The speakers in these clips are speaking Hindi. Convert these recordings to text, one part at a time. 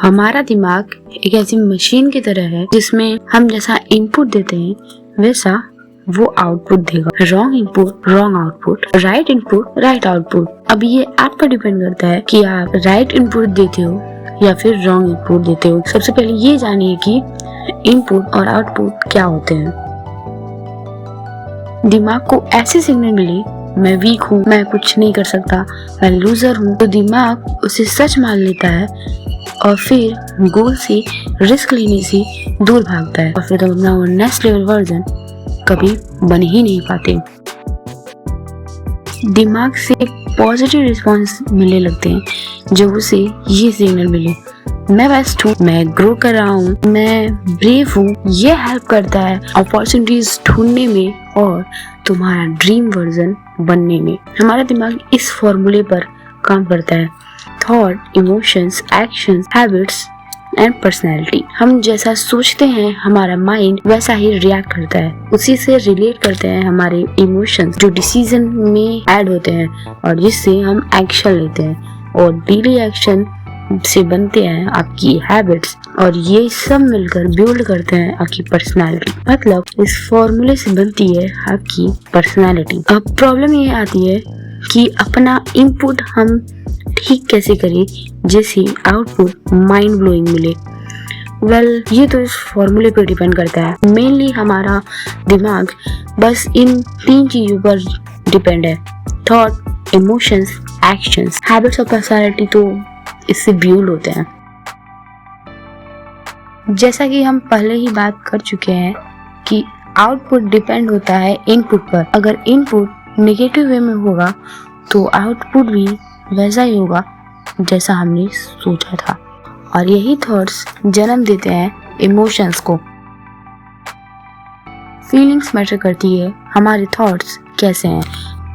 हमारा दिमाग एक ऐसी मशीन की तरह है जिसमें हम जैसा इनपुट देते हैं वैसा वो आउटपुट देगा। Wrong input wrong output, right input right output. अब ये आप पर डिपेंड करता है कि आप राइट इनपुट देते हो या फिर रॉन्ग इनपुट देते हो। सबसे पहले ये जानिए कि इनपुट और आउटपुट क्या होते हैं। दिमाग को ऐसे सिग्नल मिले मैं वीक हूँ, मैं कुछ नहीं कर सकता, मैं लूजर हूँ, तो दिमाग उसे सच मान लेता है और फिर गोल से रिस्क लेने से दूर भागता है और फिर अपना नेक्स्ट लेवल वर्जन कभी बन ही नहीं पाते। दिमाग से पॉजिटिव रिस्पॉन्स मिलने लगते हैं जब उसे ये सिग्नल मिले मैं बेस्ट हूँ, मैं ग्रो कर रहा हूँ, मैं ब्रेव हूँ। ये हेल्प करता है अपॉर्चुनिटीज ढूंढने में और तुम्हारा ड्रीम वर्जन बनने में। हमारा दिमाग इस फॉर्मूले पर काम करता है। Thought, emotions, actions, habits and personality. हम जैसा सोचते हैं हमारा माइंड वैसा ही रिएक्ट करता है। उसी से रिलेट करते हैं हमारे इमोशंस जो डिसीजन में ऐड होते हैं और जिससे हम एक्शन लेते हैं और डेली एक्शन से बनते हैं आपकी हैबिट्स और ये सब मिलकर बिल्ड करते हैं आपकी पर्सनालिटी। मतलब इस फॉर्मूले से बनती है आपकी पर्सनालिटी। अब प्रॉब्लम ये आती है कि अपना इनपुट हम ठीक कैसे करें जैसे आउटपुट माइंड ब्लोइंग मिले। ये तो इस फॉर्मूले पर डिपेंड करता है। मेनली हमारा दिमाग बस इन 3 चीजों पर डिपेंड है। Thought, emotions, actions. हैबिट्स और पर्सनालिटी तो इससे बिल्ड होते हैं। जैसा कि हम पहले ही बात कर चुके हैं कि आउटपुट डिपेंड होता है इनपुट पर। अगर इनपुट नेगेटिव वे में होगा तो आउटपुट भी वैसा ही होगा जैसा हमने सोचा था और यही थॉट्स जन्म देते हैं इमोशंस को। फीलिंग्स मैटर करती है हमारे थॉट्स कैसे हैं।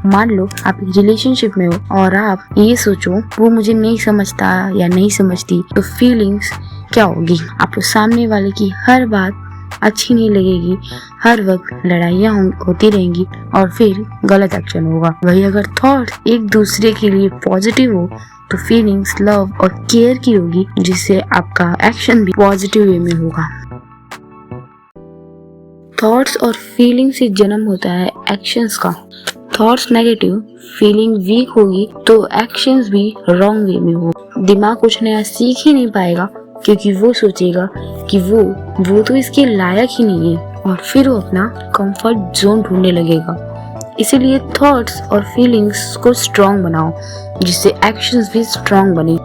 मान लो आप एक रिलेशनशिप में हो और आप ये सोचो वो मुझे नहीं समझता या नहीं समझती, तो फीलिंग्स क्या होगी? आपको सामने वाले की हर बात अच्छी नहीं लगेगी, हर वक्त लड़ाइयाँ होती रहेंगी और फिर गलत एक्शन होगा। वही अगर थॉट एक दूसरे के लिए पॉजिटिव हो तो फीलिंग्स लव और केयर की होगी, जिससे आपका एक्शन भी पॉजिटिव वे में होगा। थॉट्स और फीलिंग से जन्म होता है एक्शंस का। थॉट्स नेगेटिव, फीलिंग वीक होगी तो एक्शंस भी रॉन्ग वे में हो। दिमाग कुछ नया सीख ही नहीं पाएगा क्योंकि वो सोचेगा कि वो तो इसके लायक ही नहीं है और फिर वो अपना कंफर्ट जोन ढूंढने लगेगा। इसीलिए थॉट्स और फीलिंग्स को स्ट्रॉन्ग बनाओ जिससे एक्शंस भी स्ट्रॉन्ग बने।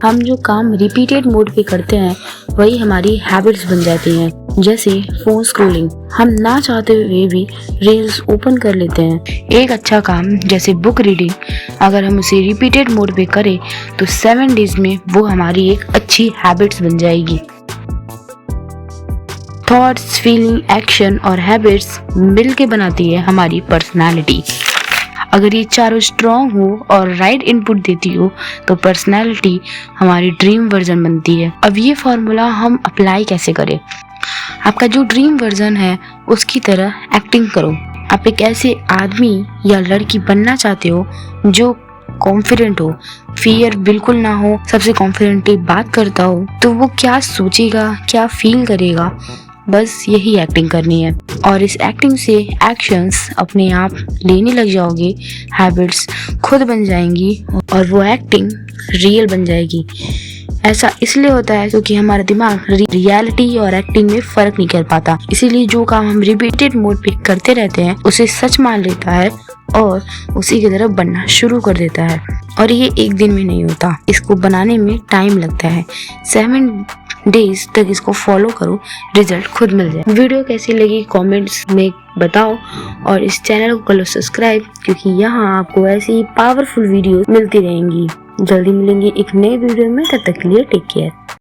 हम जो काम रिपीटेड मोड पे करते हैं वही हमारी हैबिट्स बन जाती हैं। जैसे फोन स्क्रॉलिंग, हम ना चाहते हुए भी रील्स ओपन कर लेते हैं। एक अच्छा काम जैसे बुक रीडिंग अगर हम उसे रिपीटेड मोड पे करें तो 7 डेज में वो हमारी एक अच्छी हैबिट्स बन जाएगी। थॉट्स, फीलिंग, एक्शन और हैबिट्स मिलके बनाती है हमारी पर्सनालिटी। अगर ये चारों स्ट्रॉन्ग हो और राइट इनपुट देती हो तो पर्सनालिटी हमारी ड्रीम वर्जन बनती है। अब ये फॉर्मूला हम अप्लाई कैसे करें? आपका जो ड्रीम वर्जन है उसकी तरह एक्टिंग करो। आप एक ऐसे आदमी या लड़की बनना चाहते हो जो कॉन्फिडेंट हो, फियर बिल्कुल ना हो, सबसे कॉन्फिडेंटली बात करता हो, तो वो क्या सोचेगा, क्या फील करेगा, बस यही एक्टिंग करनी है। और इस एक्टिंग से एक्शंस अपने आप लेने लग जाओगे, हैबिट्स खुद बन जाएंगी और वो एक्टिंग रियल बन जाएगी। ऐसा इसलिए होता है क्योंकि हमारा दिमाग रियलिटी और एक्टिंग में फर्क नहीं कर पाता। इसीलिए जो काम हम रिपीटेड मोड पे करते रहते हैं उसे सच मान लेता है और उसी की तरफ बनना शुरू कर देता है। और ये एक दिन में नहीं होता, इसको बनाने में टाइम लगता है। 7 डेज तक इसको फॉलो करो, रिजल्ट खुद मिल जाए। वीडियो कैसी लगी कमेंट्स में बताओ और इस चैनल को कर लो सब्सक्राइब क्योंकि यहाँ आपको ऐसी ही पावरफुल वीडियो मिलती रहेंगी। जल्दी मिलेंगे एक नए वीडियो में, तब तक के लिए टेक केयर।